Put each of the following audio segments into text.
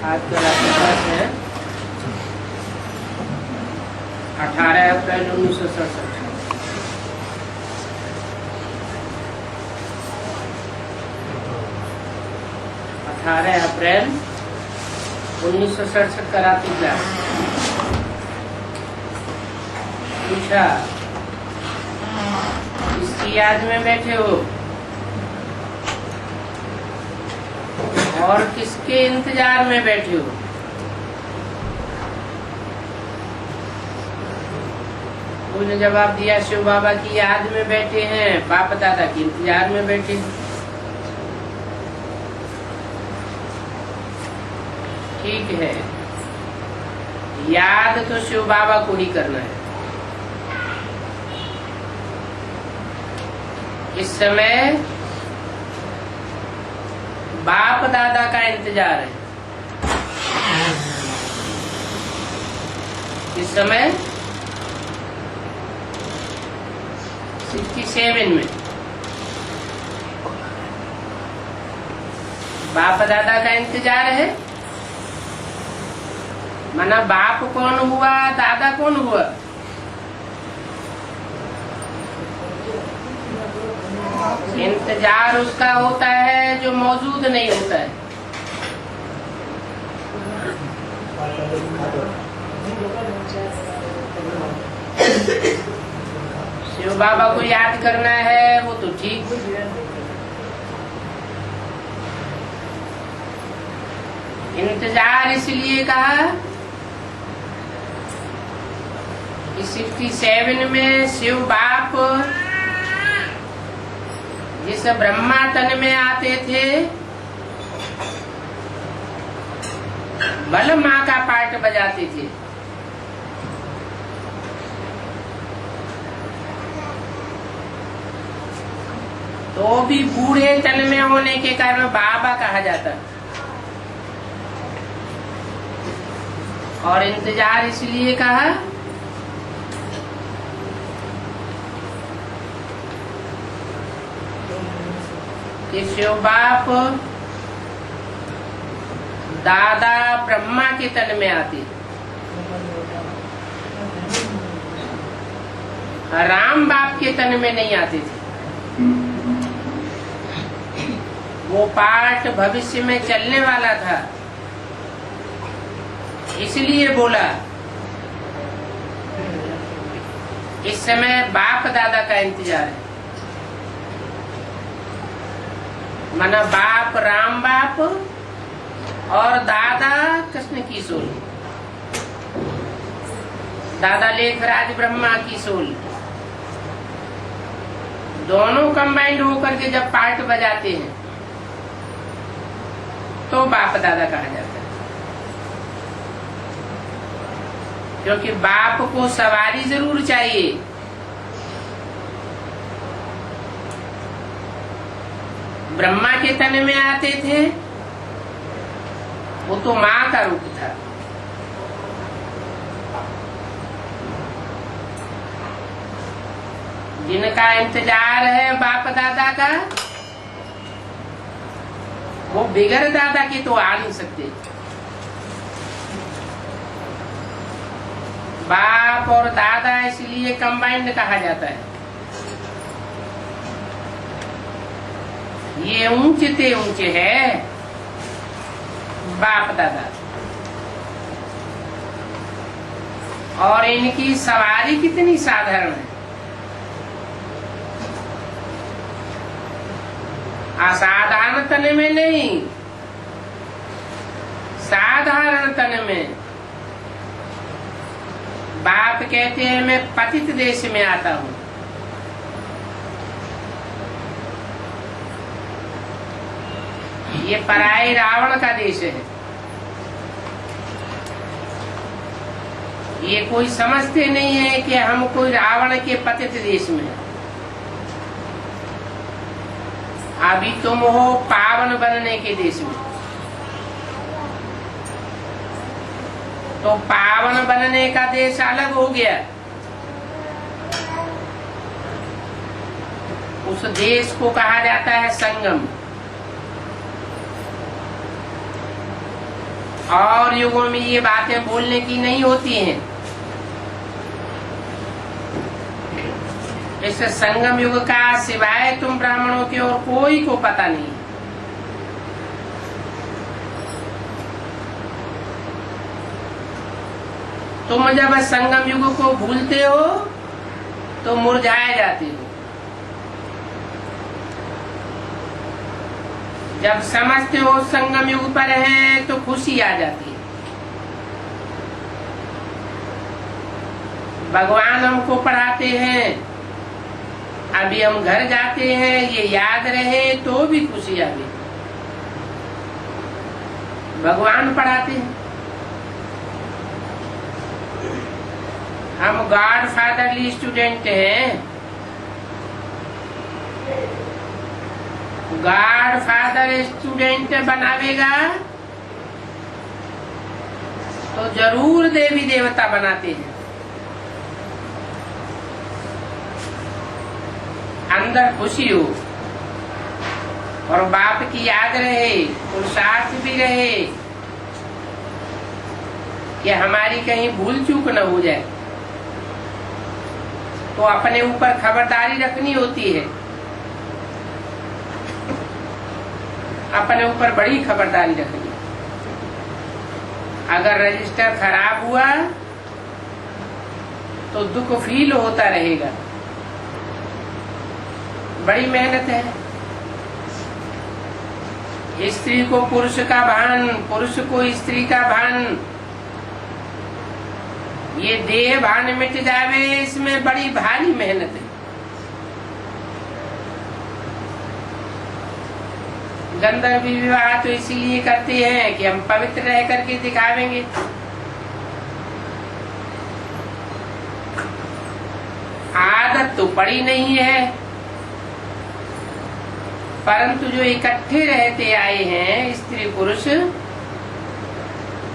आज का राशिफल है 18 अप्रैल 1967। 18 अप्रैल 1967 का रात्रि का पूछा, इसकी याद में बैठे हो और किसके इंतजार में बैठे हो? उन्होंने जवाब दिया, शिव बाबा की याद में बैठे हैं, बाप दादा के इंतजार में बैठे हैं। ठीक है, याद तो शिव बाबा को ही करना है। इस समय बाप दादा का इंतजार है। इस समय 67 में बाप दादा का इंतजार है। माना बाप कौन हुआ, दादा कौन हुआ? इंतजार उसका होता है जो मौजूद नहीं होता है। शिव बाबा को याद करना है वो तो ठीक, इंतजार इसलिए कहा कि 67 में शिव बाप जिस ब्रह्मा तन में आते थे, बल माँ का पाठ बजाते थे। तो भी बूढ़े तन में होने के कारण बाबा कहा जाता। और इंतजार इसलिए कहा कि शिव बाप दादा ब्रह्मा के तन में आते, राम बाप के तन में नहीं आते थे। वो पाठ भविष्य में चलने वाला था, इसलिए बोला इस समय बाप दादा का इंतजार है। माना बाप राम बाप और दादा कृष्ण की सोल, दादा लेखराज ब्रह्मा की सोल, दोनों कंबाइंड होकर के जब पार्ट बजाते हैं तो बाप दादा कहा जाता है। क्योंकि बाप को सवारी जरूर चाहिए। ब्रह्मा के तन में आते थे, वो तो माँ का रूप था। जिनका इंतजार है बाप दादा का, वो बिगर दादा के तो आ नहीं सकते। बाप और दादा इसलिए कंबाइंड कहा जाता है। ये ऊंचे ते ऊंचे है बाप दादा, और इनकी सवारी कितनी साधारण है। असाधारण तन में नहीं, साधारण तन में। बाप कहते हैं मैं पतित देश में आता हूँ। ये पराये रावण का देश है। ये कोई समझते नहीं है कि हम कोई रावण के पतित देश में। अभी तुम हो पावन बनने के देश में। तो पावन बनने का देश अलग हो गया। उस देश को कहा जाता है संगम। और युगों में ये बातें बोलने की नहीं होती हैं। इस संगम युग का सिवाय तुम ब्राह्मणों के और कोई को पता नहीं। तुम जब संगम युग को भूलते हो तो मुरझाए जाते हो, जब समझते हो संगम युग पर है तो खुशी आ जाती है। भगवान हमको पढ़ाते हैं, अभी हम घर जाते हैं, ये याद रहे तो भी खुशी आ गई। भगवान पढ़ाते हैं। हम गॉड फादरली स्टूडेंट हैं। गॉड फादर स्टूडेंट बनावेगा तो जरूर देवी देवता बनाते हैं। अंदर खुशी हो और बाप की याद रहे, पुरुषार्थ भी रहे कि हमारी कहीं भूल चूक न हो जाए, तो अपने ऊपर खबरदारी रखनी होती है। अपने ऊपर बड़ी खबरदारी रखनी। अगर रजिस्टर खराब हुआ तो दुख फील होता रहेगा। बड़ी मेहनत है। स्त्री को पुरुष का भान, पुरुष को स्त्री का भान, ये देह भान मिट जावे, इसमें बड़ी भारी मेहनत है। गंधर्व विवाह तो इसीलिए करते हैं कि हम पवित्र रह करके दिखावेंगे। आदत तो पड़ी नहीं है, परंतु जो इकट्ठे रहते आए हैं स्त्री पुरुष,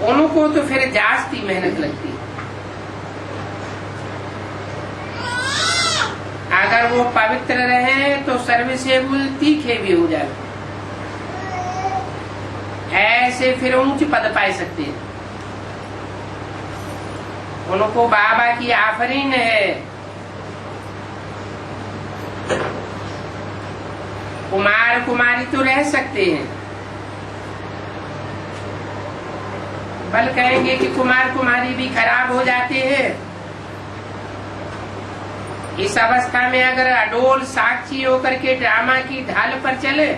उनको तो फिर जास्ती मेहनत लगती है। अगर वो पवित्र रहे तो सर्विसेबल तीखे भी हो जाए, ऐसे फिर ऊंच पद पाए सकते हैं। उनको बाबा की आफरीन है। कुमार कुमारी तो रह सकते हैं, बल कहेंगे कि कुमार कुमारी भी खराब हो जाते हैं। इस अवस्था में अगर अडोल साक्षी होकर के ड्रामा की ढाल पर चले,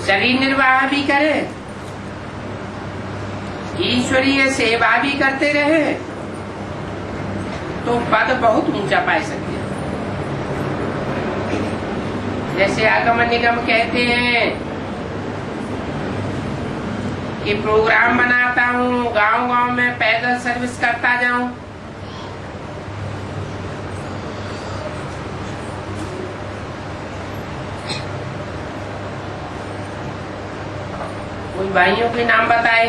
शरीर निर्वाह भी करे, ईश्वरीय सेवा भी करते रहे, तो पद बहुत ऊंचा पाए सकते हैं। जैसे आगम निगम कहते हैं कि प्रोग्राम बनाता हूँ, गांव गांव में पैदल सर्विस करता जाऊं, कोई भाइयों के नाम बताए।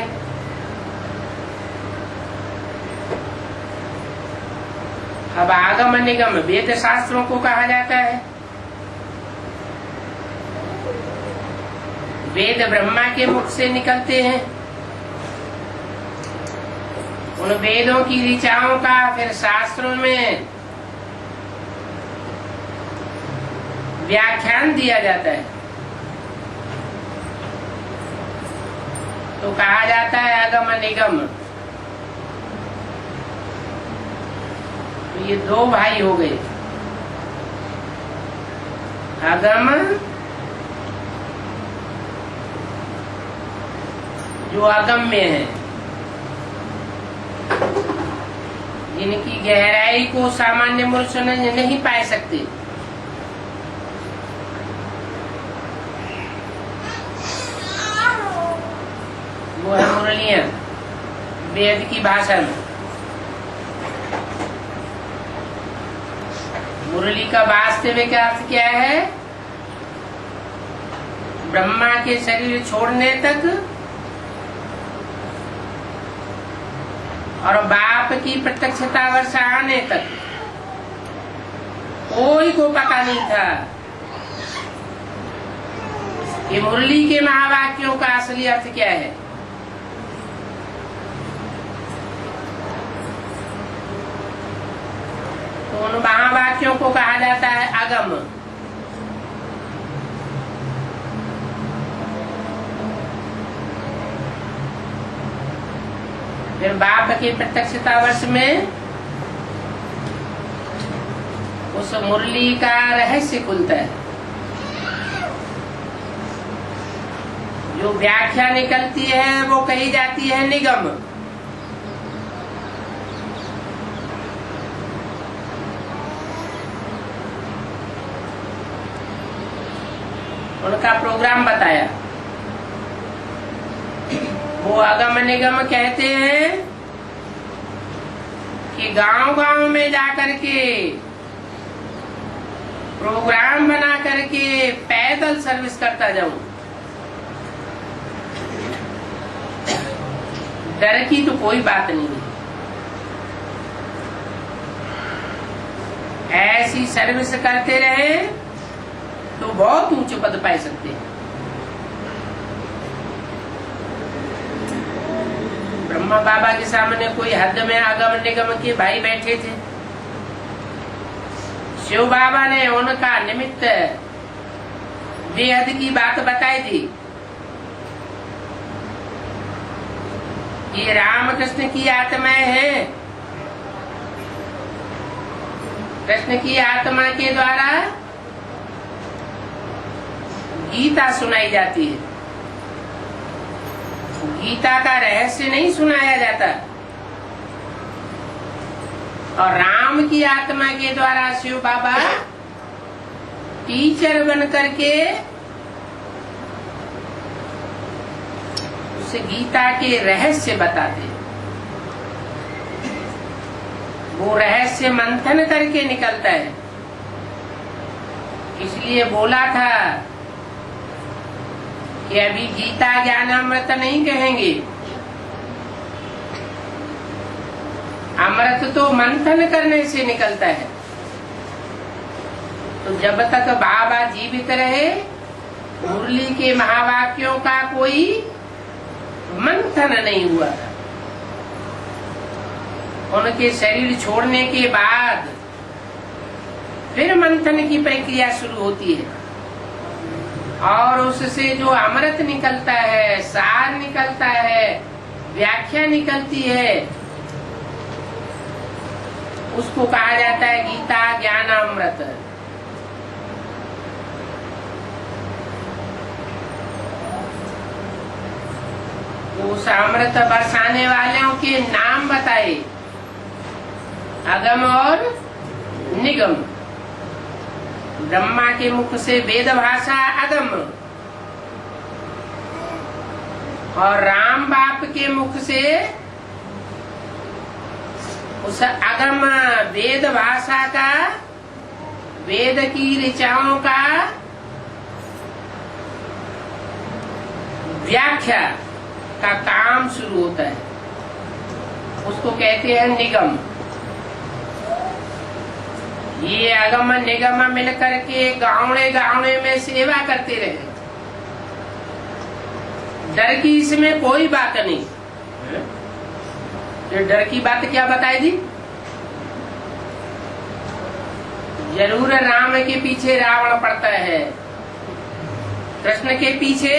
अब आगम निगम वेद शास्त्रों को कहा जाता है। वेद ब्रह्मा के मुख से निकलते हैं। उन वेदों की ऋचाओं का फिर शास्त्रों में व्याख्यान दिया जाता है, तो कहा जाता है आगम निगम। तो ये दो भाई हो गए, आगम जो अगम्य है, जिनकी गहराई को सामान्य मनुष्य नहीं पा सकते। वो है मुरलियां वेद की भाषा में। मुरली का वास्तविक अर्थ क्या है? ब्रह्मा के शरीर छोड़ने तक और बाप की प्रत्यक्षता वर्ष आने तक कोई को पता नहीं था ये मुरली के महावाक्यों का असली अर्थ क्या है? तो उन महावाक्यों को कहा जाता है अगम। फिर बाप के प्रत्यक्षता वर्ष में उस मुरली का रहस्य खुलता है। जो व्याख्या निकलती है वो कही जाती है निगम। उनका प्रोग्राम बताया। वो अगम निगम कहते हैं कि गांव गांव में जाकर के प्रोग्राम बना करके पैदल सर्विस करता जाऊं। डर की तो कोई बात नहीं है। ऐसी सर्विस करते रहे तो बहुत ऊंचे पद पा सकते हैं। ब्रह्मा बाबा के सामने कोई हद में आगम निगम के भाई बैठे थे। शिव बाबा ने उनका निमित्त बेहद की बात बताई थी। ये रामकृष्ण की आत्माएं हैं। कृष्ण की आत्मा के द्वारा गीता सुनाई जाती है। गीता का रहस्य नहीं सुनाया जाता। और राम की आत्मा के द्वारा शिव बाबा टीचर बन करके उसे गीता के रहस्य बताते। वो रहस्य मंथन करके निकलता है। इसलिए बोला था कि अभी गीता ज्ञानामृत नहीं कहेंगे। अमृत तो मंथन करने से निकलता है। तो जब तक बाबा जीवित रहे मुरली के महावाक्यों का कोई मंथन नहीं हुआ था। उनके शरीर छोड़ने के बाद फिर मंथन की प्रक्रिया शुरू होती है। और उससे जो अमृत निकलता है, सार निकलता है, व्याख्या निकलती है, उसको कहा जाता है गीता ज्ञानामृत। उस अमृत बरसाने वालों के नाम बताए, अगम और निगम। ब्रह्मा के मुख से वेद भाषा अगम और राम बाप के मुख से उस अगम वेद भाषा का, वेद की ऋचाओं का व्याख्या का काम शुरू होता है। उसको कहते हैं निगम। ये अगम निगम मिलकर के गाँवड़े गाँवड़े में सेवा करते रहे। डर की इसमें कोई बात नहीं। ये डर की बात क्या बताई थी? जरूर राम के पीछे रावण पड़ता है, कृष्ण के पीछे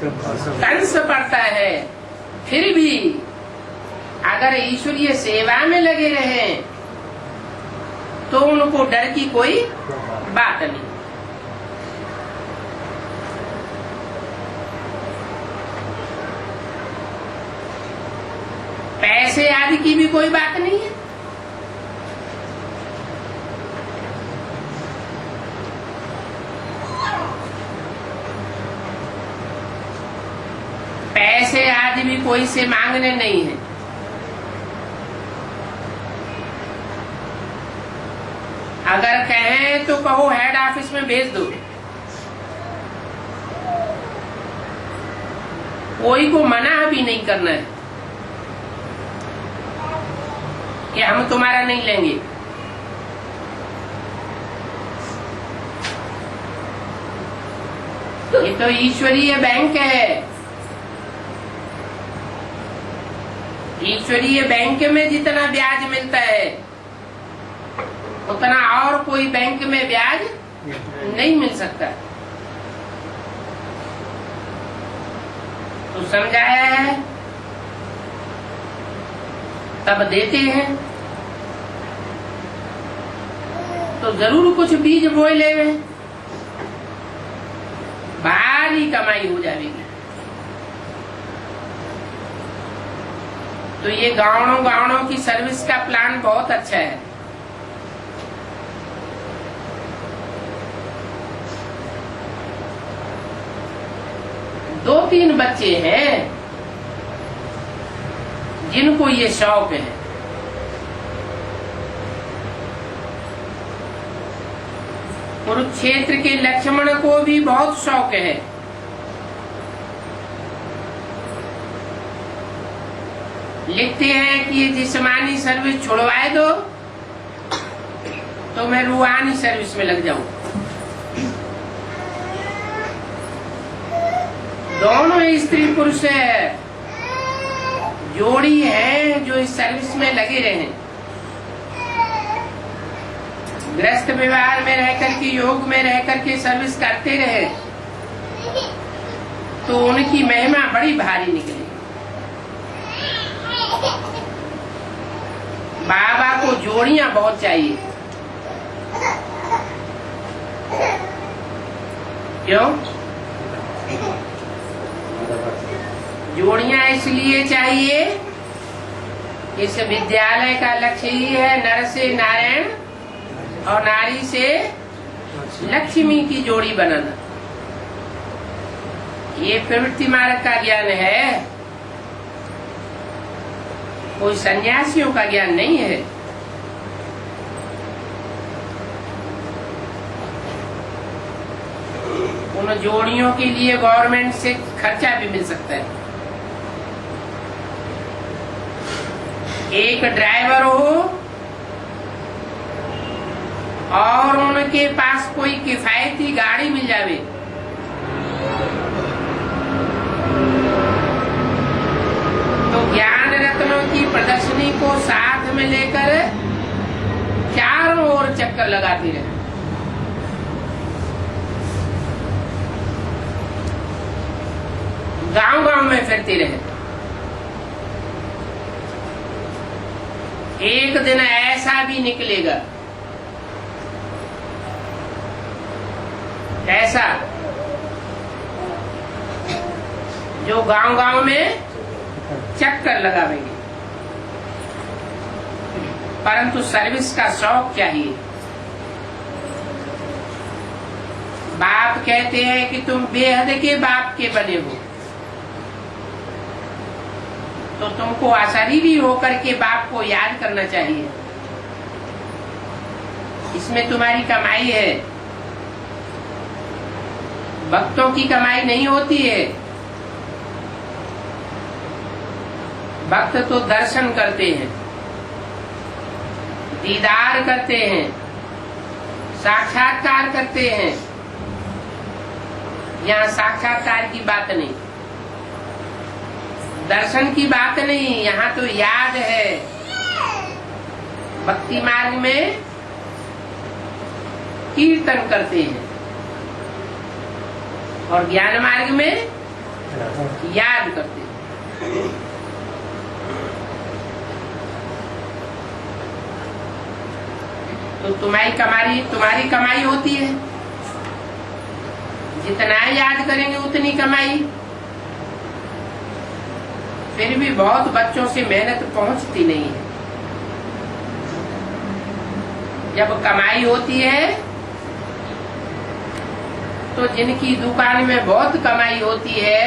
कंस पड़ता है। फिर भी अगर ईश्वरीय सेवा में लगे रहे तो उनको डर की कोई बात नहीं। पैसे आदि की भी कोई बात नहीं है। पैसे आदि भी कोई से मांगने नहीं है। अगर कहें तो कहो हेड ऑफिस में भेज दो। कोई को मना भी नहीं करना है कि हम तुम्हारा नहीं लेंगे। ये तो ईश्वरीय बैंक है। ईश्वरीय बैंक में जितना ब्याज मिलता है उतना और कोई बैंक में ब्याज नहीं मिल सकता। तो समझाया है तब देते हैं, तो जरूर कुछ बीज बोए ले, भारी कमाई हो जाएगी। तो ये गाँवों की सर्विस का प्लान बहुत अच्छा है। दो तीन बच्चे हैं जिनको ये शौक है। कुरुक्षेत्र के लक्ष्मण को भी बहुत शौक है। लिखते हैं कि ये जिस्मानी सर्विस छुड़वाए दो तो मैं रूहानी सर्विस में लग जाऊं। दोनों स्त्री पुरुष जोड़ी है जो इस सर्विस में लगे रहे। गृहस्थ व्यवहार में रहकर के, योग में रहकर के सर्विस करते रहे तो उनकी महिमा बड़ी भारी निकली। बाबा को जोड़ियां बहुत चाहिए। क्यों? जोड़ियां इसलिए चाहिए, इस विद्यालय का लक्ष्य ही है नर से नारायण और नारी से लक्ष्मी की जोड़ी बनाना। ये प्रवृत्ति मार्ग का ज्ञान है, कोई सन्यासियों का ज्ञान नहीं है। उन जोड़ियों के लिए गवर्नमेंट से खर्चा भी मिल सकता है। एक ड्राइवर हो और उनके पास कोई किफायती गाड़ी मिल जावे तो ज्ञान रत्नों की प्रदर्शनी को साथ में लेकर चारों ओर चक्कर लगाती रहे। गांव-गांव में फिरती रहे। एक दिन ऐसा भी निकलेगा, ऐसा जो गांव-गांव में चक्कर लगावेंगे, परंतु सर्विस का शौक चाहिए। बाप कहते हैं कि तुम बेहद के बाप के बने हो, तो तुमको अशरीरी होकर के बाप को याद करना चाहिए। इसमें तुम्हारी कमाई है। भक्तों की कमाई नहीं होती है। भक्त तो दर्शन करते हैं, दीदार करते हैं, साक्षात्कार करते हैं। यहाँ साक्षात्कार की बात नहीं, दर्शन की बात नहीं, यहाँ तो याद है। भक्ति मार्ग में कीर्तन करते हैं और ज्ञान मार्ग में याद करते हैं। तो तुम्हारी कमाई होती है। जितना याद करेंगे उतनी कमाई। फिर भी बहुत बच्चों से मेहनत पहुंचती नहीं है। जब कमाई होती है तो जिनकी दुकान में बहुत कमाई होती है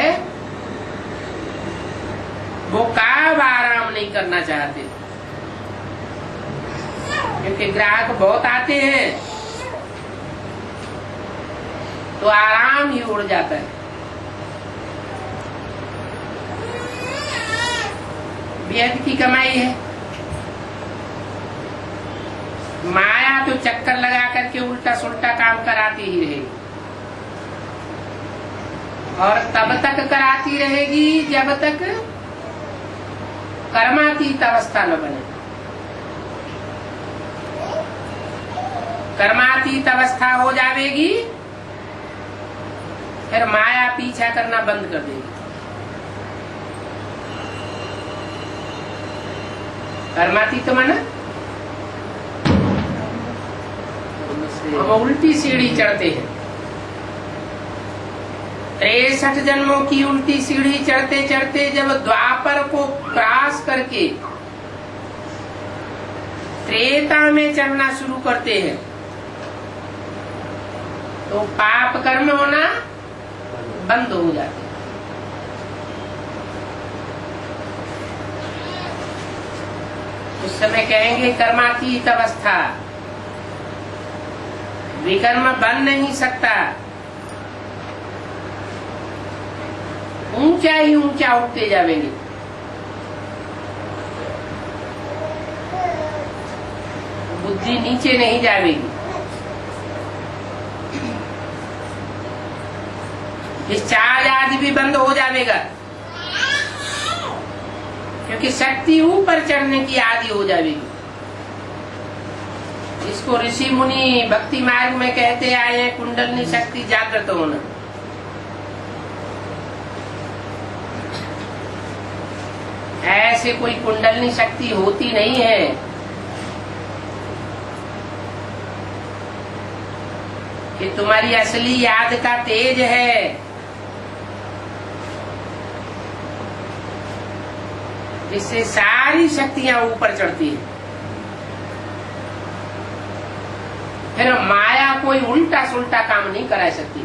वो कब आराम नहीं करना चाहते, क्योंकि ग्राहक बहुत आते हैं तो आराम ही उड़ जाता है। बेहद की कमाई है। माया तो चक्कर लगा करके उल्टा सुल्टा काम कराती ही रहेगी। और तब तक कराती रहेगी जब तक कर्मातीत अवस्था न बने। कर्मातीत अवस्था हो जाएगी फिर माया पीछा करना बंद कर देगी। कर्मातीत माना हम उल्टी सीढ़ी चढ़ते हैं। 63 जन्मों की उल्टी सीढ़ी चढ़ते चढ़ते जब द्वापर को क्रॉस करके त्रेता में चढ़ना शुरू करते हैं तो पाप कर्म होना बंद हो जाते हैं। उस समय कहेंगे कर्मातीत अवस्था, विकर्म बन नहीं सकता, ऊंचा ही ऊंचा उठते जाएंगे। बुद्धि नीचे नहीं जाएगी। डिस्चार्ज आदि भी बंद हो जाएगा क्योंकि शक्ति ऊपर चढ़ने की आदि हो जाएगी। इसको ऋषि मुनि भक्ति मार्ग में कहते आए हैं कुंडलनी शक्ति जागृत होना। ऐसे कोई कुंडलनी शक्ति होती नहीं है। कि तुम्हारी असली याद का तेज है जिससे सारी शक्तियां ऊपर चढ़ती है। फिर माया कोई उल्टा सुल्टा काम नहीं करा सकती।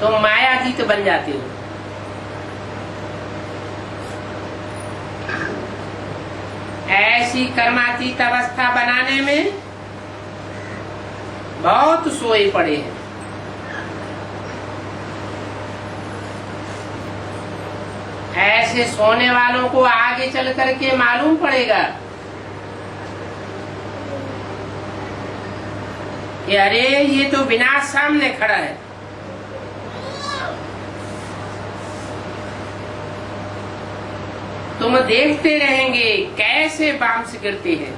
तो माया जीत बन जाती हो। ऐसी कर्मातीत अवस्था बनाने में बहुत सोए पड़े हैं। ऐसे सोने वालों को आगे चल करके मालूम पड़ेगा कि अरे ये तो विनाश सामने खड़ा है। तुम देखते रहेंगे कैसे बांस गिरते हैं।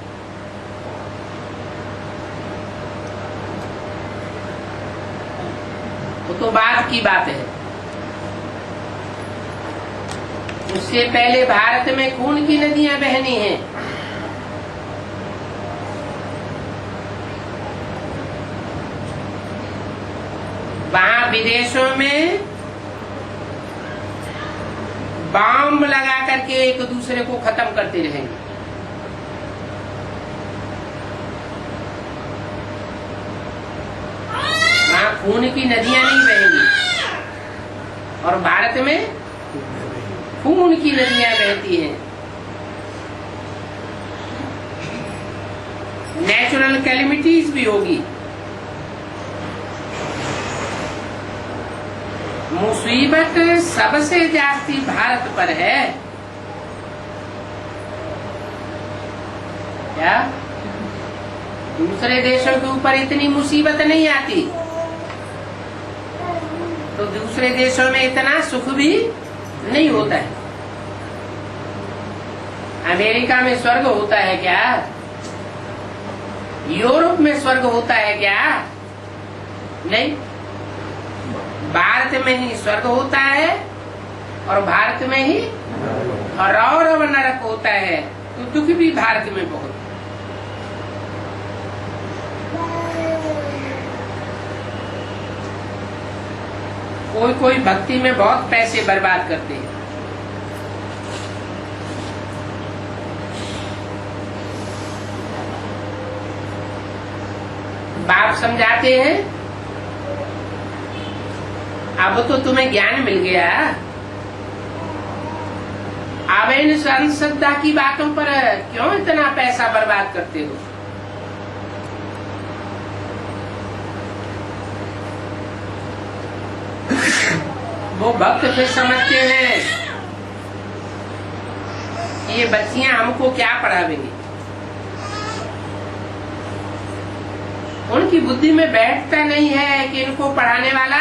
वो तो बाद की बात है। उससे पहले भारत में खून की नदियां बहनी हैं। वहां विदेशों में बम लगा करके एक दूसरे को खत्म करते रहेंगे। वहां खून की नदियां नहीं बहेंगी और भारत में खून की नदियां बहती हैं। नेचुरल कैलेमिटीज भी होगी। मुसीबत सबसे जास्ती भारत पर है। क्या दूसरे देशों के ऊपर इतनी मुसीबत नहीं आती तो दूसरे देशों में इतना सुख भी नहीं होता है। अमेरिका में स्वर्ग होता है क्या? यूरोप में स्वर्ग होता है क्या? नहीं। भारत में ही स्वर्ग होता है और भारत में ही और नरक होता है। तो दुख भी भारत में बहुत। कोई कोई भक्ति में बहुत पैसे बर्बाद करते हैं। बाप समझाते हैं अब तो तुम्हें ज्ञान मिल गया, अब इन संसदा की बातों पर क्यों इतना पैसा बर्बाद करते हो? वो भक्त फिर समझते हैं कि ये बच्चियां हमको क्या पढ़ावेंगी। उनके उनकी बुद्धि में बैठता नहीं है कि इनको पढ़ाने वाला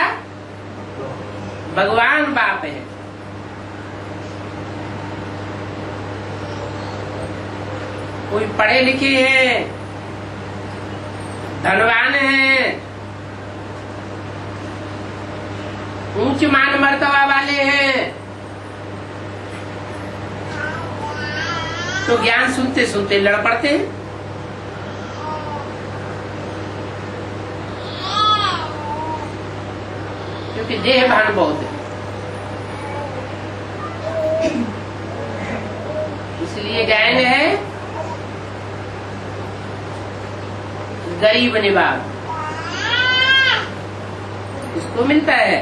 भगवान बाप है। कोई पढ़े लिखे हैं, धनवान हैं, ऊंच मान मर्तबा वाले हैं, तो ज्ञान सुनते सुनते लड़ पड़ते हैं। क्योंकि देह भान बहुत है, इसलिए गायन है गरीब निवाब। किसको मिलता है?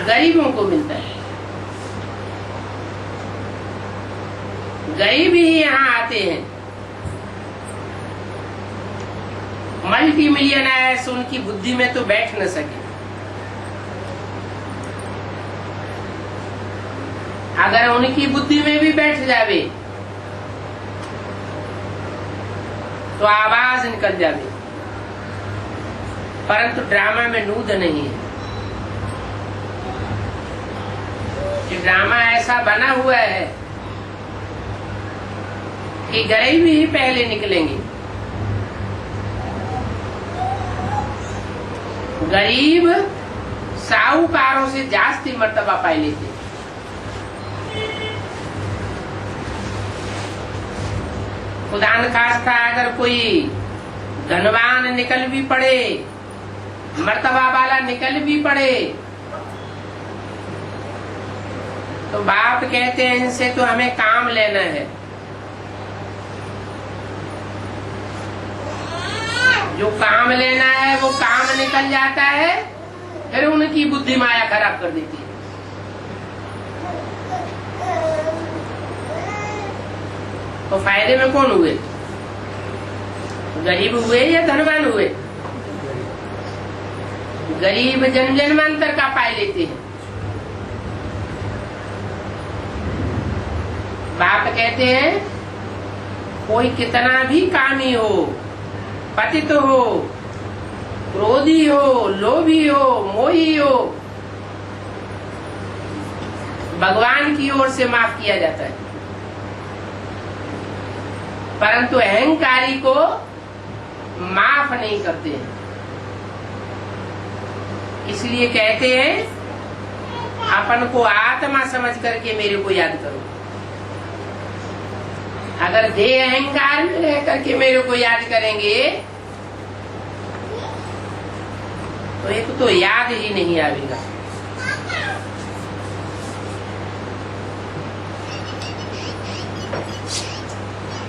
गरीबों को मिलता है। गरीब ही यहाँ आते हैं। मल्टी मिलियनर्स उनकी बुद्धि में तो बैठ न सके। अगर उनकी बुद्धि में भी बैठ जावे तो आवाज निकल जावे, परंतु ड्रामा में नूद नहीं है। ये ड्रामा ऐसा बना हुआ है कि गरीब ही पहले निकलेंगे। गरीब साहूकारों से जास्ती मर्तबा पाई लेते। खुदा न खास्ता अगर कोई धनवान निकल भी पड़े, मर्तबा वाला निकल भी पड़े, तो बाप कहते हैं इनसे तो हमें काम लेना है। जो काम लेना है वो काम निकल जाता है, फिर उनकी बुद्धि माया खराब कर देती है। तो फायदे में कौन हुए? गरीब हुए या धनवान हुए? गरीब जन जन्मांतर का पाई लेते हैं। बाप कहते हैं कोई कितना भी कामी हो, पतित हो, क्रोधी हो, लोभी हो, मोही हो, भगवान की ओर से माफ किया जाता है। परंतु अहंकारी को माफ नहीं करते हैं। इसलिए कहते हैं अपन को आत्मा समझ करके मेरे को याद करो। अगर देह अहंकार में रह करके मेरे को याद करेंगे तो एक तो याद ही नहीं आएगा।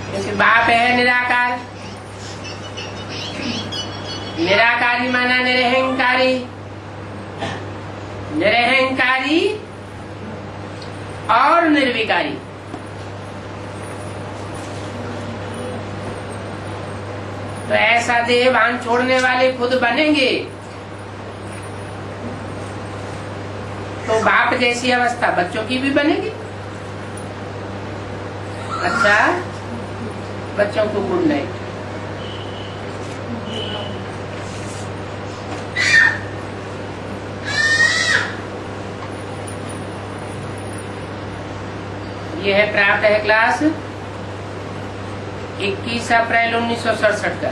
क्योंकि बाप है निराकार। निराकारी माना निरहंकारी, निरहंकारी और निर्विकारी। तो ऐसा देह भान छोड़ने वाले खुद बनेंगे तो बाप जैसी अवस्था बच्चों की भी बनेगी। अच्छा, बच्चों को गुड नाइट। ये है प्रातः क्लास 21 अप्रैल 1967 का।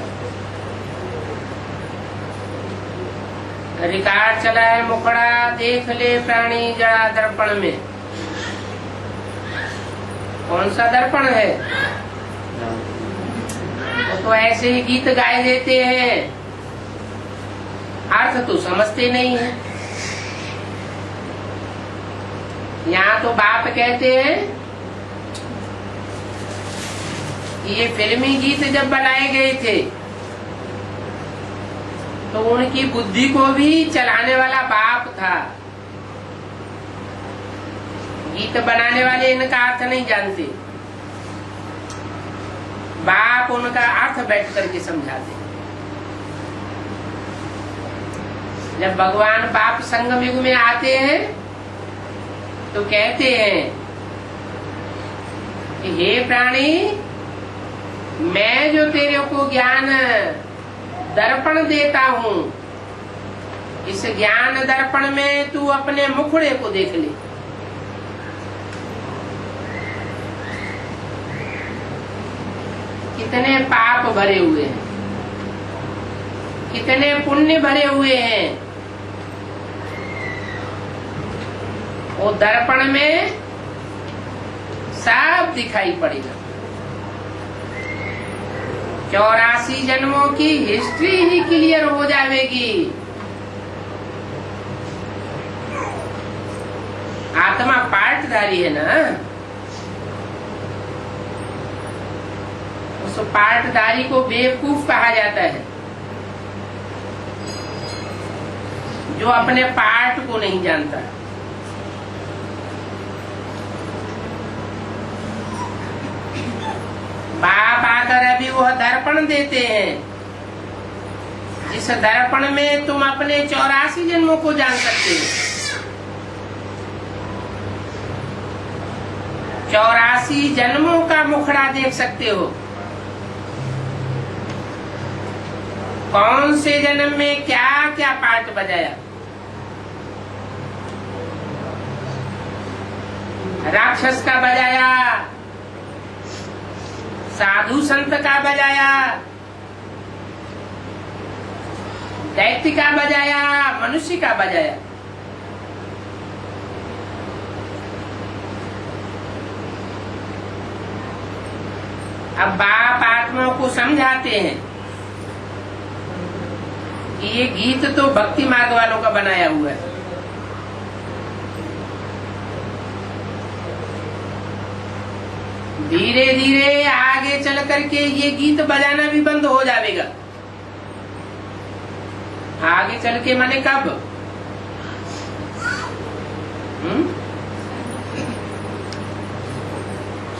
रिकॉर्ड चला है मुखड़ा देख ले प्राणी जड़ा दर्पण में। कौन सा दर्पण है? तो ऐसे ही गीत गाए देते हैं, अर्थ तो समझते नहीं है। यहाँ तो बाप कहते हैं ये फिल्मी गीत जब बनाए गए थे तो उनकी बुद्धि को भी चलाने वाला बाप था। गीत बनाने वाले इनका अर्थ नहीं जानते, बाप उनका अर्थ बैठ करके समझाते। जब भगवान बाप संगम युग में आते हैं तो कहते हैं कि हे प्राणी, मैं जो तेरे को ज्ञान दर्पण देता हूं। इस ज्ञान दर्पण में तू अपने मुखड़े को देख ले। कितने पाप भरे हुए हैं, कितने पुण्य भरे हुए हैं। वो दर्पण में सब दिखाई पड़ेगा। 84 जन्मों की हिस्ट्री ही क्लियर हो जाएगी। आत्मा पार्टधारी है ना, उस पार्टधारी को बेवकूफ कहा जाता है, जो अपने पार्ट को नहीं जानता। बाप आकर अभी वह दर्पण देते हैं, जिस दर्पण में तुम अपने 84 जन्मों को जान सकते हो। 84 जन्मों का मुखड़ा देख सकते हो। कौन से जन्म में क्या क्या पार्ट बजाया। राक्षस का बजाया, साधु संत का बजाया, दैत्य का बजाया, मनुष्य का बजाया। अब बाप आत्माओं को समझाते हैं कि ये गीत तो भक्ति मार्ग वालों का बनाया हुआ है। धीरे धीरे आगे चल करके ये गीत बजाना भी बंद हो जाएगा। आगे चल के माने कब?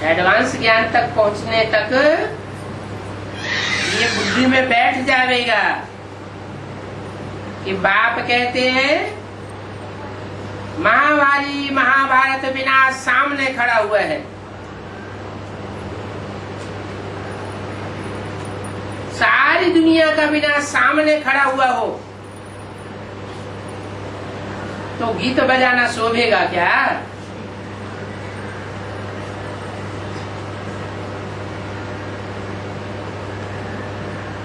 एडवांस ज्ञान तक पहुंचने तक ये बुद्धि में बैठ जाएगा कि बाप कहते हैं महाभारी महाभारत विनाश सामने खड़ा हुआ है। सारी दुनिया का विनाश सामने खड़ा हुआ हो तो गीत बजाना शोभेगा क्या?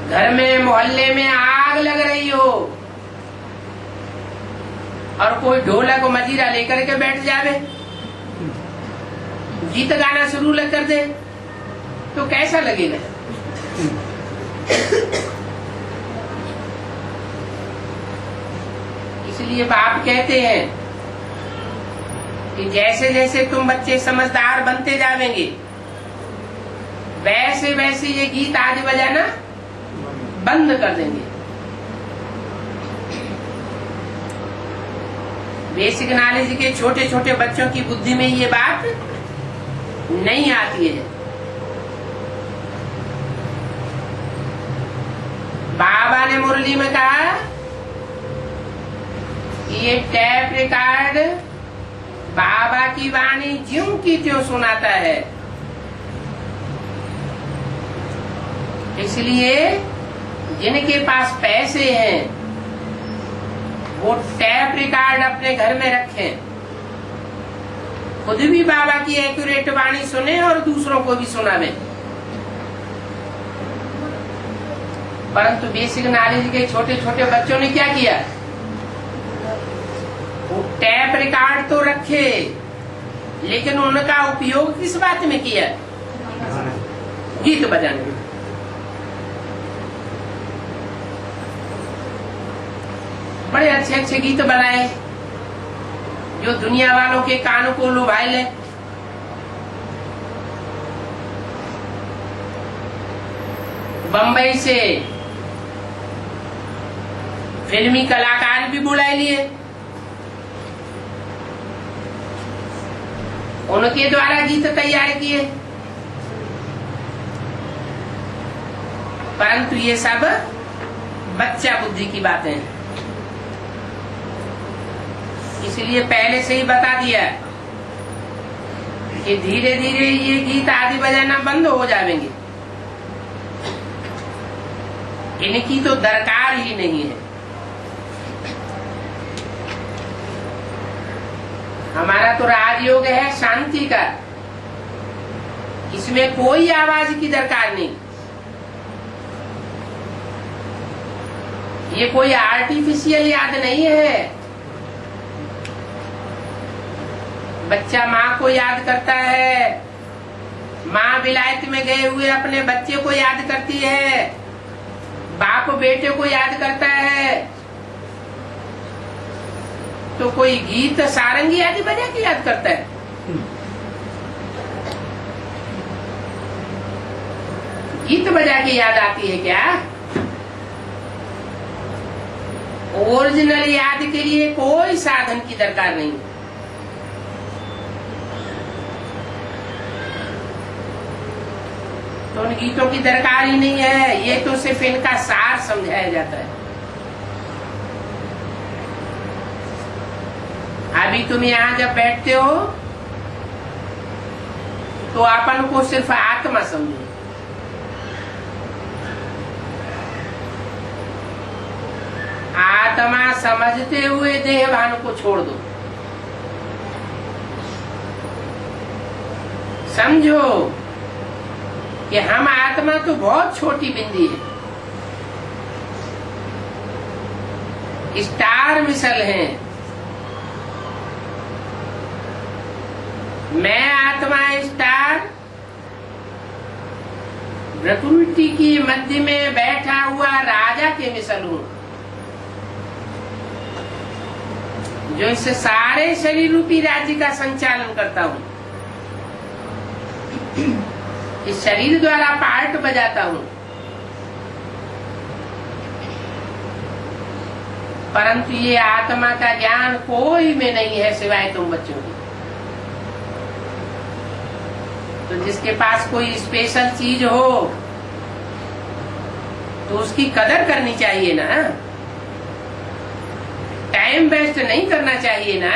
घर में मोहल्ले में आग लग रही हो और कोई ढोलक मजीरा लेकर के बैठ जावे, गीत गाना शुरू कर दे तो कैसा लगेगा? इसलिए बाप कहते हैं कि जैसे जैसे तुम बच्चे समझदार बनते जावेंगे वैसे वैसे ये गीत आदि बजाना बंद कर देंगे। बेसिक नॉलेज के छोटे छोटे बच्चों की बुद्धि में ये बात नहीं आती है। बाबा ने मुरली में कहा कि ये टैप रिकॉर्ड बाबा की वाणी ज्यों की त्यों सुनाता है। इसलिए जिनके पास पैसे हैं वो टैप रिकॉर्ड अपने घर में रखें, खुद भी बाबा की एक्यूरेट वाणी सुने और दूसरों को भी सुनावे। परंतु बेसिक नॉलेज के छोटे छोटे बच्चों ने क्या किया? वो टैप रिकॉर्ड तो रखे लेकिन उनका उपयोग किस बात में किया? गीत बजाने में। बड़े अच्छे अच्छे गीत बनाए जो दुनिया वालों के कानों को लुभाए ले। बंबई से फिल्मी कलाकार भी बुला लिए, उनके द्वारा गीत तैयार किए। परंतु ये सब बच्चा बुद्धि की बातें हैं। इसलिए पहले से ही बता दिया कि धीरे धीरे ये गीत आदि बजाना बंद हो जाएंगे। इनकी तो दरकार ही नहीं है। हमारा तो राजयोग है शांति का, इसमें कोई आवाज की दरकार नहीं। ये कोई आर्टिफिशियल याद नहीं है। बच्चा माँ को याद करता है, माँ विलायत में गए हुए अपने बच्चे को याद करती है, बाप बेटे को याद करता है। तो कोई गीत सारंगी आदि बजा के याद करता है? गीत बजा के याद आती है क्या? ओरिजिनल याद के लिए कोई साधन की दरकार नहीं। तो उन गीतों की दरकार ही नहीं है। ये तो सिर्फ इनका सार समझाया जाता है। अभी तुम यहाँ जब बैठते हो तो अपन को सिर्फ आत्मा समझो। आत्मा समझते हुए देह भान को छोड़ दो। समझो कि हम आत्मा तो बहुत छोटी बिंदी है, स्टार मिसल हैं। मैं आत्मा स्टार प्रकृति की मध्य में बैठा हुआ राजा के मिसल हूं, जो इस सारे शरीर रूपी राज्य का संचालन करता हूं। इस शरीर द्वारा पार्ट बजाता हूं, परंतु ये आत्मा का ज्ञान कोई में नहीं है सिवाय तुम बच्चों के। तो जिसके पास कोई स्पेशल चीज हो तो उसकी कदर करनी चाहिए ना, टाइम वेस्ट नहीं करना चाहिए ना।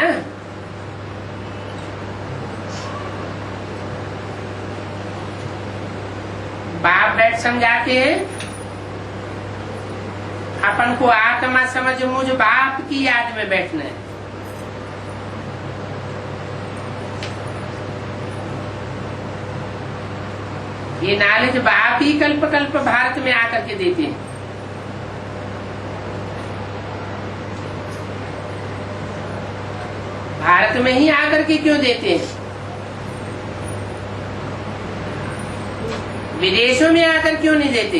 बाप बैठ समझाते हैं, अपन को आत्मा समझ मुझ बाप की याद में बैठना है। ये नॉलेज बाप ही कल्प कल्प भारत में आकर के देते हैं। भारत में ही आकर के क्यों देते हैं? विदेशों में आकर क्यों नहीं देते?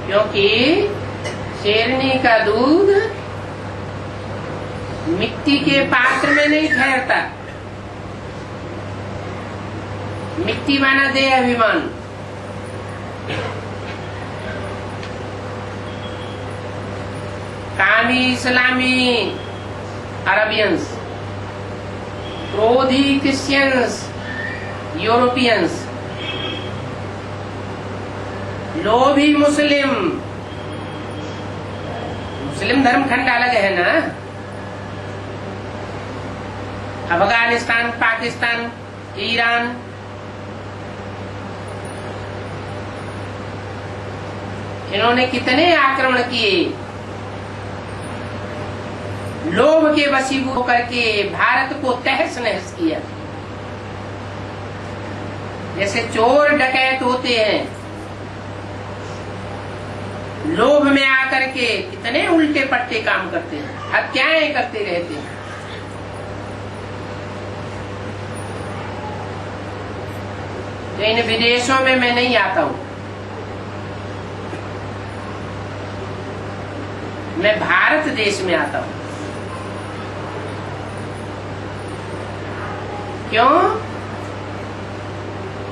क्योंकि शेरनी का दूध मिट्टी के पात्र में नहीं ठहरता। मिट्टी माना दे अभिमान। कामी इस्लामी अरबियंस, क्रोधी क्रिश्चियंस, यूरोपियंस, लोभी मुस्लिम। मुस्लिम धर्म खंड अलग है ना। अफगानिस्तान, पाकिस्तान, ईरान, इन्होंने कितने आक्रमण किए, लोभ के वशीभूत होकर के भारत को तहस नहस किया। जैसे चोर डकैत होते हैं, लोभ में आकर के कितने उल्टे पट्टे काम करते हैं, हत्याएं करते रहते हैं। तो इन विदेशों में मैं नहीं आता हूं, मैं भारत देश में आता हूं। क्यों?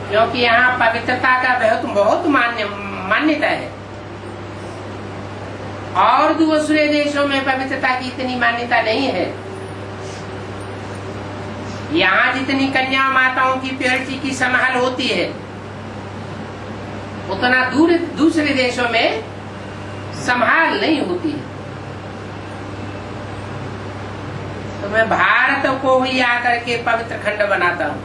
क्योंकि यहाँ पवित्रता का बहुत मान्यता है, और दूसरे देशों में पवित्रता की इतनी मान्यता नहीं है। यहाँ जितनी कन्या माताओं की प्योरिटी की संभाल होती है, उतना दूसरे देशों में संभाल नहीं होती है। तो मैं भारत को ही आकर के पवित्र खंड बनाता हूँ।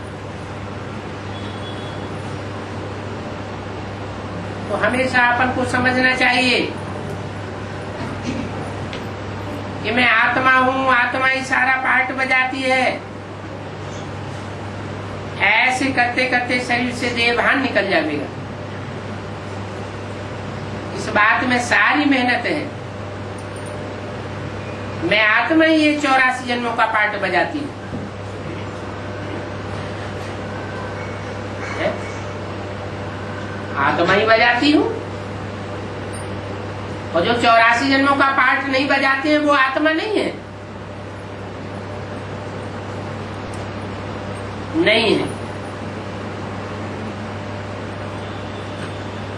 तो हमेशा अपन को समझना चाहिए कि मैं आत्मा हूं, आत्मा ही सारा पार्ट बजाती है। ऐसे करते करते शरीर से देहभान निकल जाएगा। इस बात में सारी मेहनत है। मैं आत्मा ही ये 84 जन्मों का पार्ट बजाती हूँ। आत्मा ही बजाती हूँ, और जो 84 जन्मों का पार्ट नहीं बजाते हैं वो आत्मा नहीं है, नहीं है।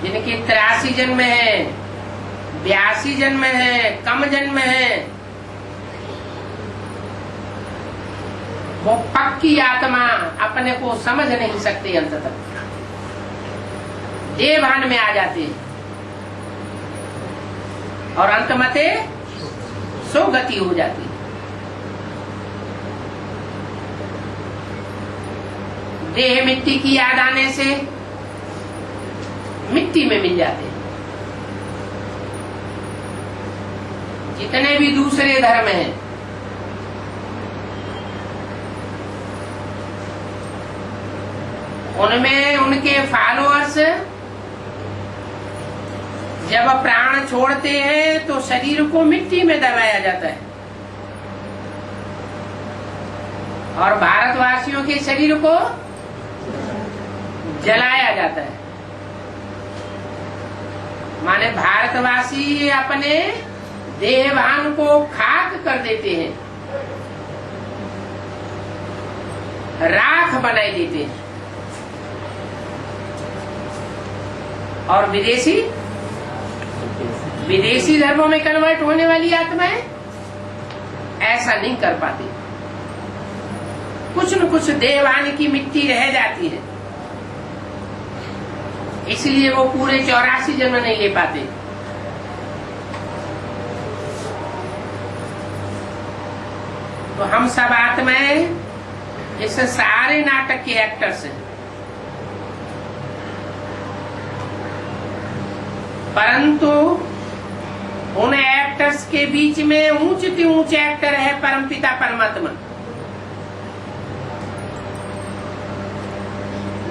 जिनके 83 जन्म है, 82 जन्म है, कम जन्म है, वो पक्की आत्मा अपने को समझ नहीं सकते, अंत तक देहभान में आ जाते हैं और अंतमते सो गति हो जाती है। देह मिट्टी की याद आने से मिट्टी में मिल जाते हैं। जितने भी दूसरे धर्म हैं, उनमें उनके फॉलोअर्स जब प्राण छोड़ते हैं तो शरीर को मिट्टी में दबाया जाता है, और भारतवासियों के शरीर को जलाया जाता है। माने भारतवासी अपने देहभान को खाक कर देते हैं, राख बनाई देते हैं। और विदेशी धर्मों में कन्वर्ट होने वाली आत्माएं ऐसा नहीं कर पाती। कुछ न कुछ देहभान की मिट्टी रह जाती है, इसलिए वो पूरे 84 जन्म नहीं ले पाते। तो हम सब आत्माएं इस सारे नाटक के एक्टर्स हैं, परंतु उन एक्टर्स के बीच में ऊंचे से ऊंचे एक्टर है परमपिता परमात्मा।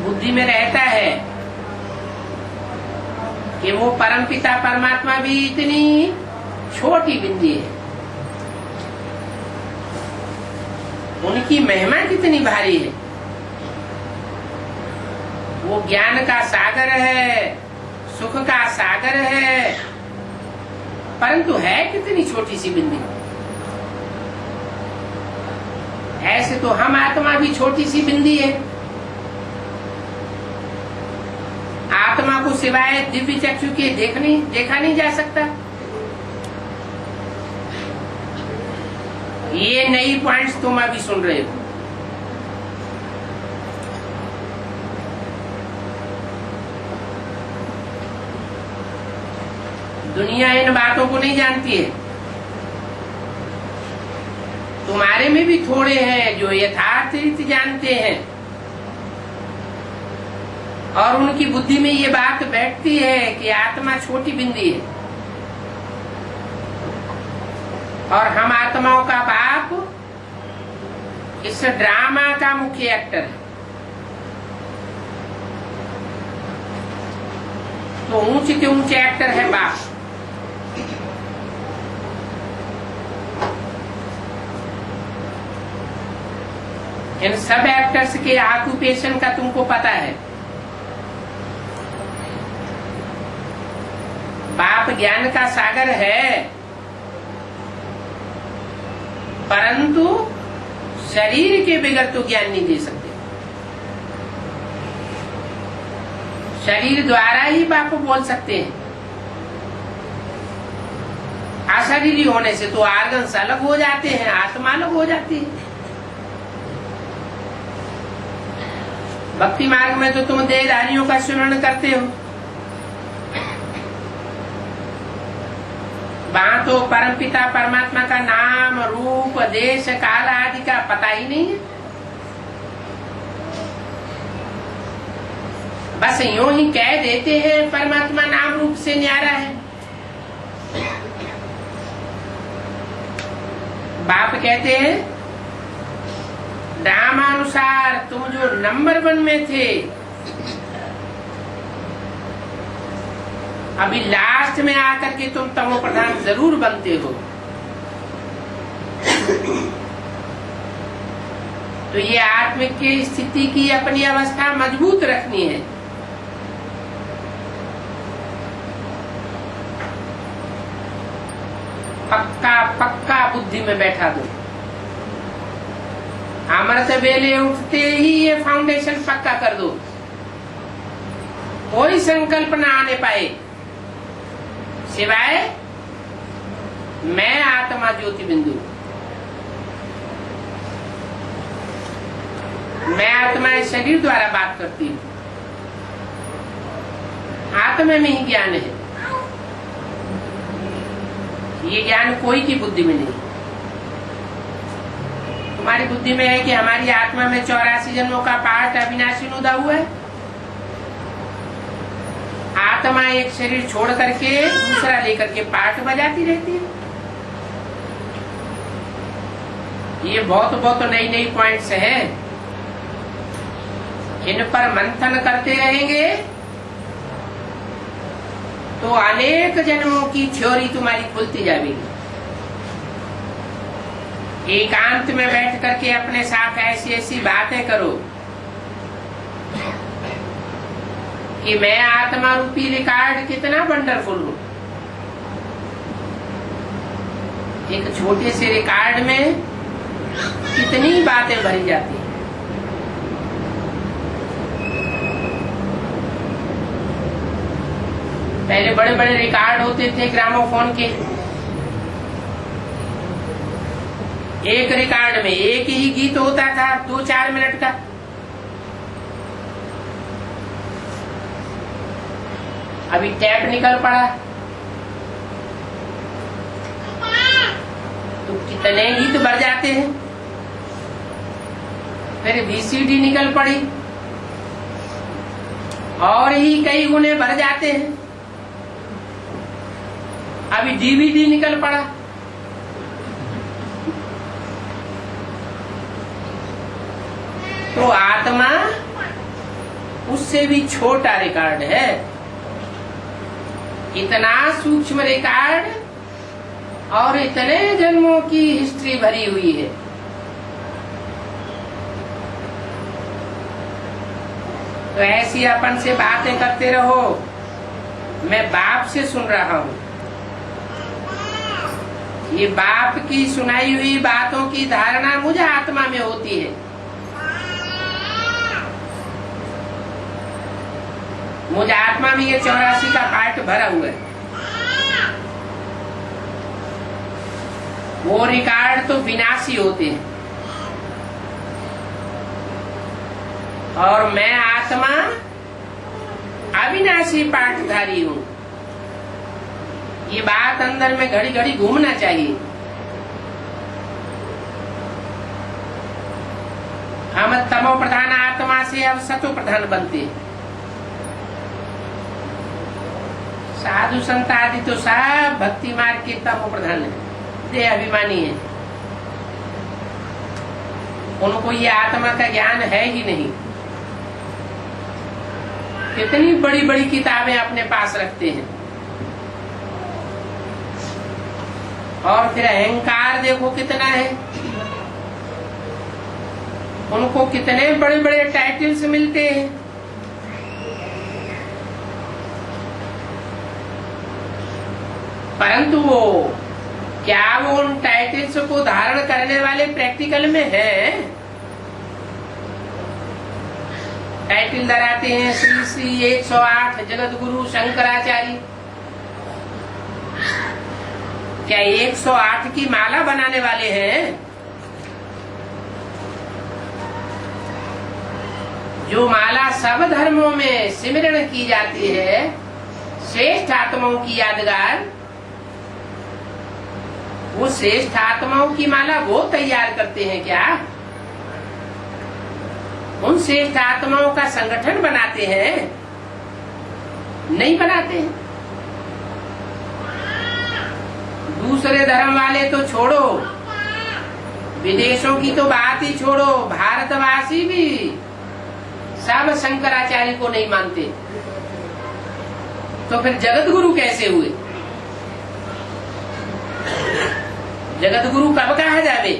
बुद्धि में रहता है कि वो परमपिता परमात्मा भी इतनी छोटी बिंदी है, उनकी महिमा कितनी भारी है। वो ज्ञान का सागर है, सुख का सागर है, परंतु है कितनी छोटी सी बिंदी। ऐसे तो हम आत्मा भी छोटी सी बिंदी है। आत्मा को सिवाय दिव्य चक्षु के देखा नहीं जा सकता। ये नई पॉइंट्स तुम अभी सुन रहे हो। दुनिया इन बातों को नहीं जानती है। तुम्हारे में भी थोड़े हैं जो यथार्थ रीति जानते हैं, और उनकी बुद्धि में ये बात बैठती है कि आत्मा छोटी बिंदी है, और हम आत्माओं का बाप इस ड्रामा का मुख्य एक्टर है। तो ऊंचे के ऊंचे एक्टर है बाप। इन सब एक्टर्स के ऑक्यूपेशन का तुमको पता है। बाप ज्ञान का सागर है, परंतु शरीर के बगैर तो ज्ञान नहीं दे सकते। शरीर द्वारा ही बाप बोल सकते हैं। अशरीरी होने से तो आर्गन्स अलग हो जाते हैं, आत्मा अलग हो जाती है। भक्ति मार्ग में तो तुम देहधारियों का स्मरण करते हो, वहां तो परमपिता परमात्मा का नाम, रूप, देश, काल आदि का पता ही नहीं है। बस यूं ही कह देते हैं परमात्मा नाम रूप से न्यारा है। बाप कहते हैं नामानुसार तुम जो नंबर 1 में थे, अभी लास्ट में आकर के तुम तमो प्रधान जरूर बनते हो। तो ये आत्मिक की स्थिति की अपनी अवस्था मजबूत रखनी है। पक्का पक्का बुद्धि में बैठा दो। अमृत वेले उठते ही ये फाउंडेशन पक्का कर दो, कोई संकल्प ना आने पाए सिवाय मैं आत्मा ज्योति बिंदु। मैं आत्मा इस शरीर द्वारा बात करती हूँ। आत्मा में ही ज्ञान है, ये ज्ञान कोई की बुद्धि में नहीं। तुम्हारी बुद्धि में है कि हमारी आत्मा में 84 जन्मों का पाठ अविनाशी नुदा हुआ है। आत्मा एक शरीर छोड़ करके दूसरा लेकर के पाठ बजाती रहती है। ये बहुत नई नई पॉइंट्स हैं, इन पर मंथन करते रहेंगे तो अनेक जन्मों की थ्योरी तुम्हारी खुलती जाएगी। एकांत में बैठ करके अपने साथ ऐसी ऐसी बातें करो कि मैं आत्मा रूपी रिकॉर्ड कितना वंडरफुल हूं। एक छोटे से रिकॉर्ड में कितनी बातें भरी जाती हैं। पहले बड़े बड़े रिकॉर्ड होते थे ग्रामोफोन के, एक रिकॉर्ड में एक ही गीत होता था 2-4 मिनट का। अभी टैप निकल पड़ा तो कितने गीत बढ़ जाते हैं। फिर VCD निकल पड़ी और ही कई गुने बढ़ जाते हैं। अभी DVD निकल पड़ा। तो आत्मा उससे भी छोटा रिकॉर्ड है। इतना सूक्ष्म रिकॉर्ड और इतने जन्मों की हिस्ट्री भरी हुई है। तो ऐसी अपन से बातें करते रहो, मैं बाप से सुन रहा हूं। ये बाप की सुनाई हुई बातों की धारणा मुझे आत्मा में होती है। मुझे आत्मा में ये 84 का पार्ट भरा हुआ है। वो रिकॉर्ड तो विनाशी होते हैं और मैं आत्मा अविनाशी पाठधारी हूं। ये बात अंदर में घड़ी घड़ी घूमना चाहिए। हम तमो प्रधान आत्मा से अब सतो प्रधान बनते हैं। साधु संत आदि तो सब भक्ति मार्ग के तमो प्रधान है, दे अभिमानी है। उनको ये आत्मा का ज्ञान है ही नहीं। कितनी बड़ी बड़ी किताबें अपने पास रखते हैं और फिर अहंकार देखो कितना है। उनको कितने बड़े बड़े टाइटल्स मिलते हैं। परंतु वो क्या वो उन टाइटल्स को धारण करने वाले प्रैक्टिकल में हैं? टाइटल धराते हैं श्री श्री 108 जगत गुरु शंकराचार्य। क्या 108 की माला बनाने वाले हैं? जो माला सब धर्मों में सिमरण की जाती है, श्रेष्ठ आत्माओं की यादगार, वो श्रेष्ठ आत्माओं की माला वो तैयार करते हैं क्या? उन श्रेष्ठ आत्माओं का संगठन बनाते हैं नहीं बनाते हैं। दूसरे धर्म वाले तो छोड़ो, विदेशों की तो बात ही छोड़ो, भारतवासी भी सब शंकराचार्य को नहीं मानते, तो फिर जगत गुरु कैसे हुए? जगत गुरु कब कहा जावे?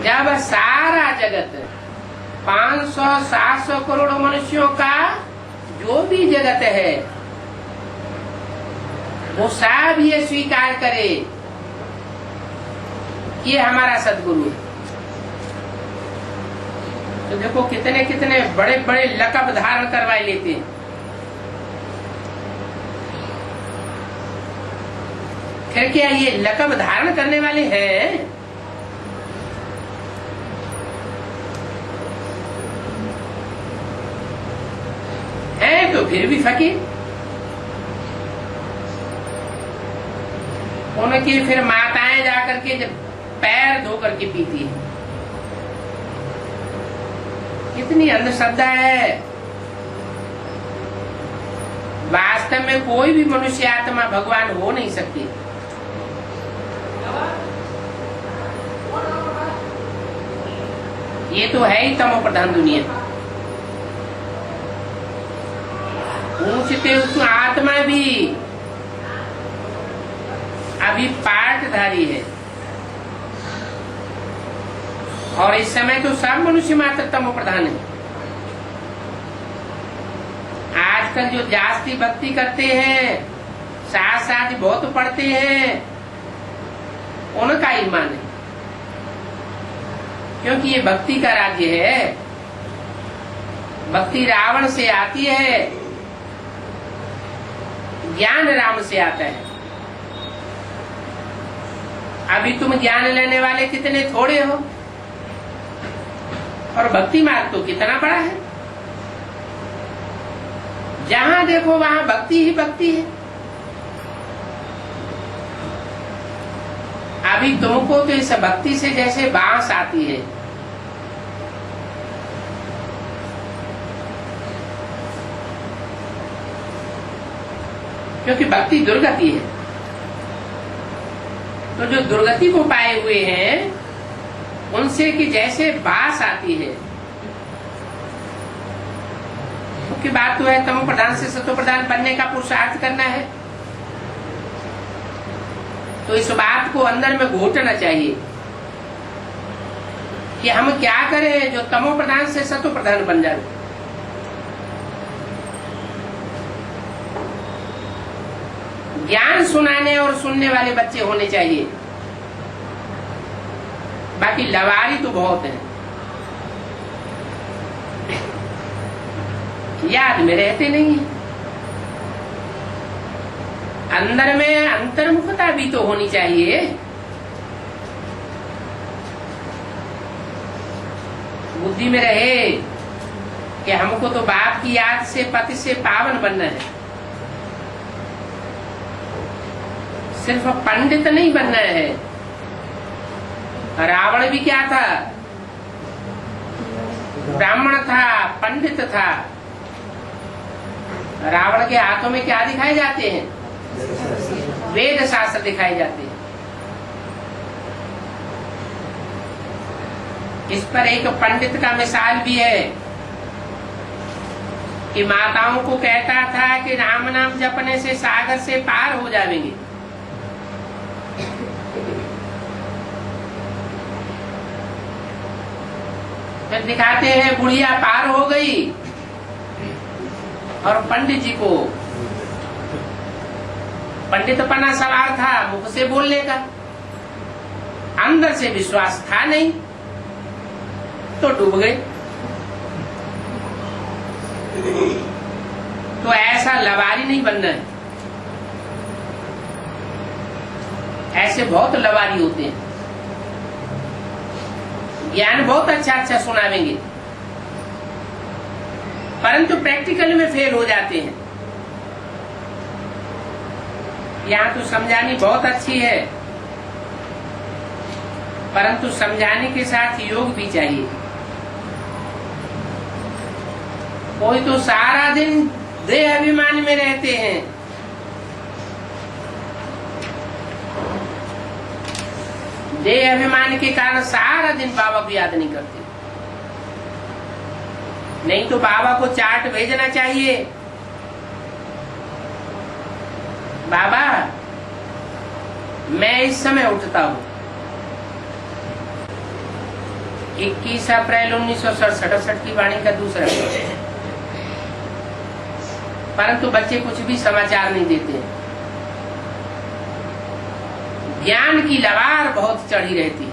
जब सारा जगत 500-700 करोड़ मनुष्यों का जो भी जगत है वो सब ये स्वीकार करे कि ये हमारा सदगुरु है। तो देखो कितने कितने बड़े बड़े लक़ब धारण करवा लेते हैं। फिर क्या ये लक़ब धारण करने वाले हैं? तो फिर भी फकीर। उनकी फिर माताएं जाकर के जब पैर धो करके पीती है, कितनी अंधश्रद्धा है। वास्तव में कोई भी मनुष्य आत्मा भगवान हो नहीं सकती। ये तो है ही तमो प्रधान दुनिया। ऊंचते उस आत्मा भी अभी पाठधारी है, और इस समय तो सब मनुष्य मात्र तमो प्रधान है। आजकल जो जास्ती भक्ति करते हैं, साथ साथ बहुत पढ़ते हैं, उनका ईमान है, क्योंकि ये भक्ति का राज्य है। भक्ति रावण से आती है, ज्ञान राम से आता है। अभी तुम ज्ञान लेने वाले कितने थोड़े हो, और भक्ति मार्ग तो कितना बड़ा है। जहां देखो वहां भक्ति ही भक्ति है। अभी तुमको तो इस भक्ति से जैसे बांस आती है, क्योंकि भक्ति दुर्गति है। तो जो दुर्गति को पाए हुए हैं उनसे कि जैसे बांस आती है, मुख्य बात तो है तमो प्रधान से सतो प्रधान बनने का पुरुषार्थ करना है। तो इस बात को अंदर में घोटना चाहिए कि हम क्या करें जो तमो प्रधान से सतो प्रधान बन जाए। ज्ञान सुनाने और सुनने वाले बच्चे होने चाहिए, बाकी लवारी तो बहुत है, याद में रहते नहीं है। अंदर में अंतर्मुखता भी तो होनी चाहिए। बुद्धि में रहे कि हमको तो बाप की याद से पति से पावन बनना है, सिर्फ पंडित नहीं बनना है। रावण भी क्या था? ब्राह्मण था, पंडित था। रावण के हाथों में क्या दिखाए जाते हैं? वेद शास्त्र दिखाए जाते हैं। इस पर एक पंडित का मिसाल भी है कि माताओं को कहता था कि राम नाम जपने से सागर से पार हो जाएंगे। फिर दिखाते हैं बुढ़िया पार हो गई और पंडित जी को पंडितपना सवार था, मुख से बोलने का, अंदर से विश्वास था नहीं, तो डूब गए। तो ऐसा लवारी नहीं बनना है। ऐसे बहुत लवारी होते हैं, ज्ञान बहुत अच्छा अच्छा सुनावेंगे, परंतु प्रैक्टिकल में फेल हो जाते हैं। यहाँ तो समझानी बहुत अच्छी है, परंतु समझाने के साथ योग भी चाहिए। कोई तो सारा दिन देह अभिमान में रहते हैं। देह अभिमान के कारण सारा दिन बाबा को याद नहीं करते। नहीं तो बाबा को चार्ट भेजना चाहिए, बाबा मैं इस समय उठता हूं 21 अप्रैल 1967 की वाणी का दूसरा, परंतु बच्चे कुछ भी समाचार नहीं देते। ज्ञान की लवार बहुत चढ़ी रहती है।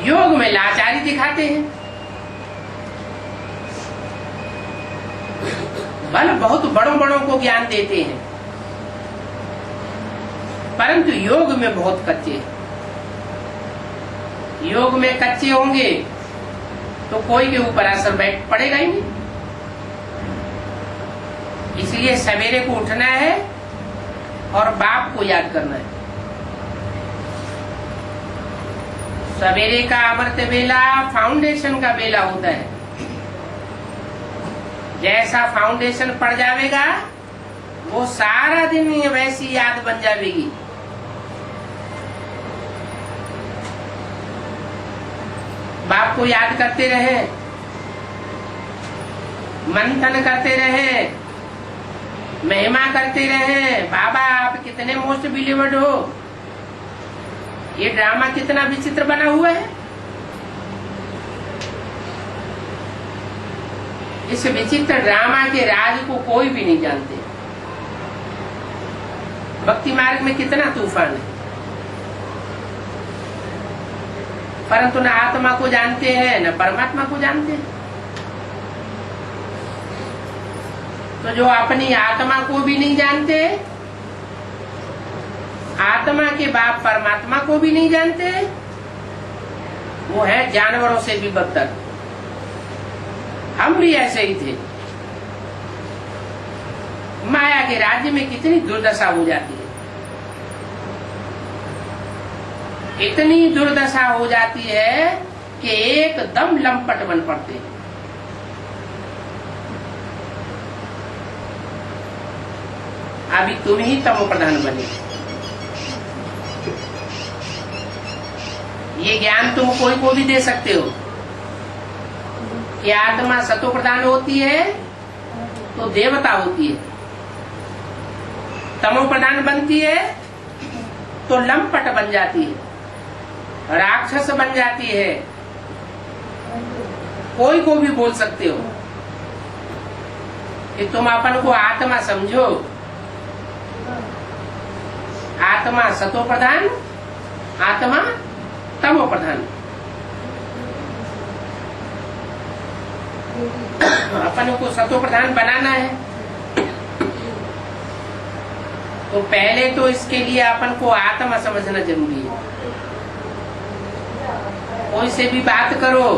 योग में लाचारी दिखाते हैं। बल बहुत बड़ों बड़ों को ज्ञान देते हैं, परंतु योग में बहुत कच्चे हैं। योग में कच्चे होंगे तो कोई के ऊपर असर बैठ पड़ेगा ही नहीं। इसलिए सवेरे को उठना है और बाप को याद करना है। सवेरे का अमृत बेला फाउंडेशन का बेला होता है। जैसा फाउंडेशन पड़ जाएगा वो सारा दिन वैसी याद बन जाएगी। बाप को याद करते रहे, मंथन करते रहे, महिमा करते रहे। बाबा आप कितने मोस्ट बिलीवर्ड हो, ये ड्रामा कितना विचित्र बना हुआ है। इस विचित्र ड्रामा के राज को कोई भी नहीं जानते। भक्ति मार्ग में कितना तूफान है, परंतु न आत्मा को जानते हैं न परमात्मा को जानते हैं। तो जो अपनी आत्मा को भी नहीं जानते, आत्मा के बाप परमात्मा को भी नहीं जानते, वो है जानवरों से भी बदतर। हम भी ऐसे ही थे। माया के राज्य में कितनी दुर्दशा हो जाती है, इतनी दुर्दशा हो जाती है कि एकदम लंपट बन पड़ते हैं। अभी तुम ही तमो प्रधान बने। ये ज्ञान तुम कोई को भी दे सकते हो कि आत्मा सतो प्रधान होती है तो देवता होती है, तमो प्रधान बनती है तो लंपट बन जाती है, राक्षस बन जाती है। कोई को भी बोल सकते हो कि तुम अपन को आत्मा समझो। आत्मा सतो प्रधान, आत्मा तमो प्रधान। अपन को सतो प्रधान बनाना है तो पहले तो इसके लिए अपन को आत्मा समझना जरूरी है। कोई से भी बात करो,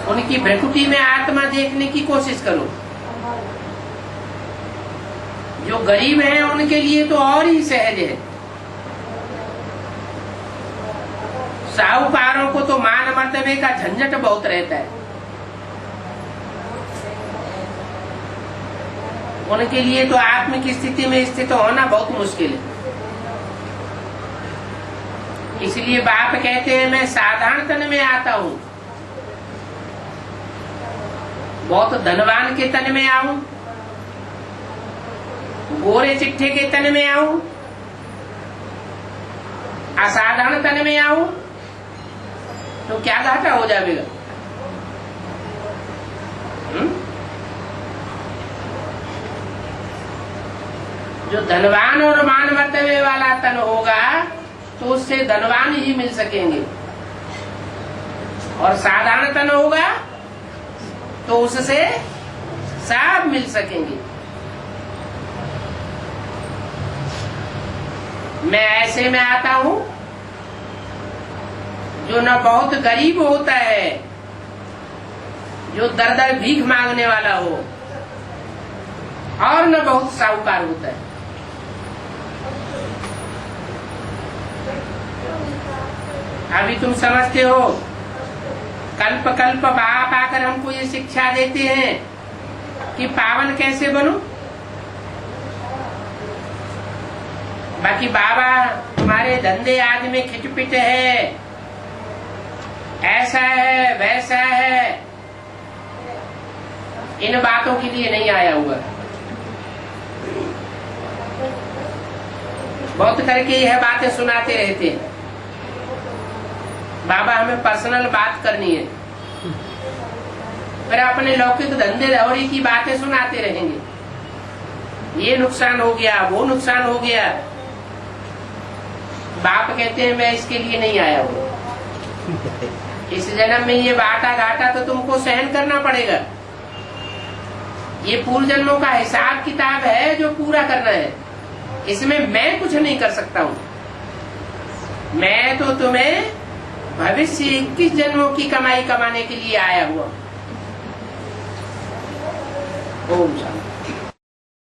उनकी भ्रकुटी में आत्मा देखने की कोशिश करो। जो गरीब हैं उनके लिए तो और ही सहज है। साहूकारों को तो मान मर्तबे का झंझट बहुत रहता है। उनके लिए तो आत्म की स्थिति में स्थित होना बहुत मुश्किल है। इसलिए बाप कहते हैं मैं साधारण तन में आता हूं, बहुत धनवान के तन में आऊं, गोरे चिट्ठे के तन में आऊं, असाधारण तन में आऊं तो क्या घाटा हो जाएगा। जो धनवान और मान मर्तबे वाला तन होगा तो उससे धनवान ही मिल सकेंगे, और साधारण तन होगा तो उससे सब मिल सकेंगे। मैं ऐसे में आता हूं जो न बहुत गरीब होता है, जो दर दर भीख मांगने वाला हो, और न बहुत साहूकार होता है। अभी तुम समझते हो कल्प कल्प बाप आकर हमको ये शिक्षा देते हैं कि पावन कैसे बनो। बाकी बाबा तुम्हारे धंधे आदि में खिचपिट है, ऐसा है वैसा है, इन बातों के लिए नहीं आया हुआ। बहुत करके यह बातें सुनाते रहते हैं, बाबा हमें पर्सनल बात करनी है, फिर अपने लौकिक धंधे दौड़ी की बातें सुनाते रहेंगे। ये नुकसान हो गया, वो नुकसान हो गया। बाप कहते हैं मैं इसके लिए नहीं आया हूँ। इस जन्म में ये बाटा घाटा तो तुमको सहन करना पड़ेगा। ये पूर्व जन्मों का हिसाब किताब है जो पूरा करना है। इसमें मैं कुछ नहीं कर सकता हूँ। मैं तो तुम्हें भविष्य 21 जन्मों की कमाई कमाने के लिए आया हुआ। ओम शांति।